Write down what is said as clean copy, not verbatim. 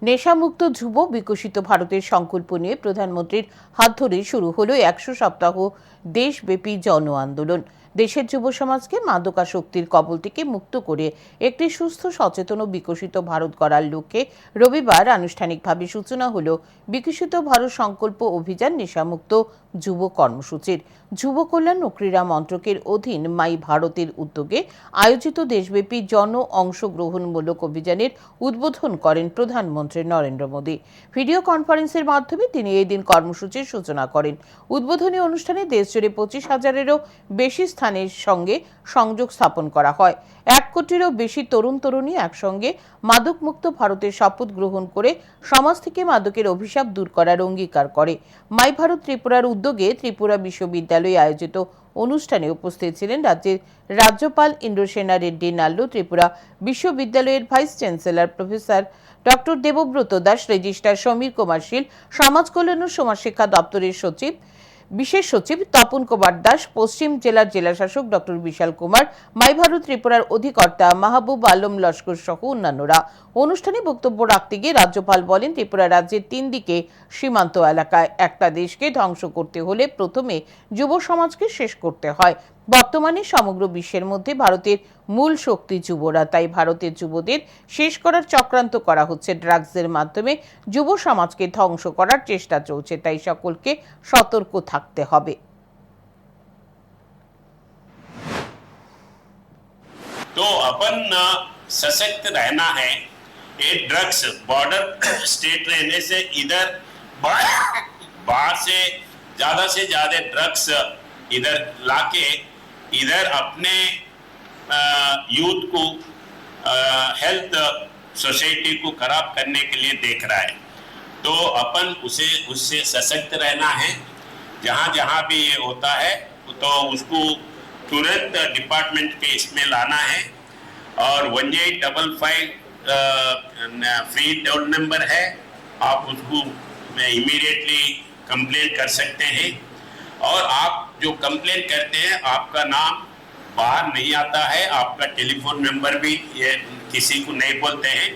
নেশামুক্ত যুব বিকশিত ভারতের সংকল্প নিয়ে প্রধানমন্ত্রীর হাত ধরে শুরু হলো 100 সপ্তাহ দেশব্যাপী জন আন্দোলন। দেশের যুব সমাজকে মাদকাসক্তির কবল থেকে মুক্ত করে একটি সুস্থ, সচেতন ও বিকশিত ভারত গড়ার লক্ষ্যে রবিবার আনুষ্ঠানিকভাবে সূচনা হলো বিকশিত ভারত সংকল্প অভিযান নেশামুক্ত যুব কর্মসূচির। যুব কল্যাণ ও ক্রীড়া মন্ত্রকের অধীন মাই ভারতের উদ্যোগে আয়োজিত দেশব্যাপী জন অংশগ্রহণমূলক অভিযানের উদ্বোধন করেন প্রধানমন্ত্রী নরেন্দ্র মোদী। ভিডিও কনফারেন্সের মাধ্যমে তিনি এই দিন কর্মসূচির সূচনা করেন। উদ্বোধনী অনুষ্ঠানে দেশজুড়ে 25,000-এরও বেশি স্থানের সঙ্গে সংযোগ স্থাপন করা হয়। 1 কোটিরও বেশি তরুণ তরুণী একসঙ্গে মাদকমুক্ত ভারতের শপথ গ্রহণ করে সমাজ থেকে মাদকের অভিশাপ দূর করার অঙ্গীকার করে। মাই ভারত ত্রিপুরার উদ্যোগে ত্রিপুরা বিশ্ববিদ্যালয়ে আয়োজিত অনুষ্ঠানে উপস্থিত ছিলেন রাজ্যের রাজ্যপাল ইন্দ্রসেনা রেড্ডি নাল্লু, ত্রিপুরা বিশ্ববিদ্যালয়ের vice chancellor professor doctor Debabrata Das, registrar Samir Kumar Shil, সমাজ কল্যাণ ও সমাজশিক্ষা দপ্তরের বিশেষ সচিব তপন কুমার দাস, পশ্চিম জেলার জেলাশাসক ডক্টর বিশাল কুমার, মাই ভারত ত্রিপুরার অধিকর্তা মাহবুব আলম লস্কর সহ অন্যান্যরা। অনুষ্ঠানে বক্তব্য রাখতে গিয়ে রাজ্যপাল বলেন, ত্রিপুরা রাজ্যের 3 দিকে সীমান্ত এলাকায় একটা দেশকে ধ্বংস করতে হলে প্রথমে যুব সমাজকে শেষ করতে হয়। বর্তমানে সমগ্র বিশ্বের মধ্যে ভারতের মূল শক্তি যুবরা, তাই ভারতের যুবদের শেষ করার চক্রান্ত করা হচ্ছে। ড্রাগসের মাধ্যমে যুব সমাজকে ধ্বংস করার চেষ্টা চলছে, তাই সকলকে সতর্ক থাকতে হবে। तो अपन सशक्त रहना है। ये ड्रग्स बॉर्डर स्टेट रहने से इधर बाहर से ज्यादा ड्रग्स इधर लाके इधर अपने यूथ को हेल्थ सोसाइटी को खराब करने के लिए देख रहा है। तो अपन उससे सशक्त रहना है। जहाँ जहाँ भी ये होता है तो उसको तुरंत डिपार्टमेंट के इसमें लाना है। और 1855 फ्री टोल नंबर है, आप उसको इमीडिएटली कंप्लेन कर सकते हैं। और आप जो कंप्लेन करते हैं आपका नाम बाहर नहीं आता है, आपका टेलीफोन नंबर भी ये किसी को नहीं बोलते हैं।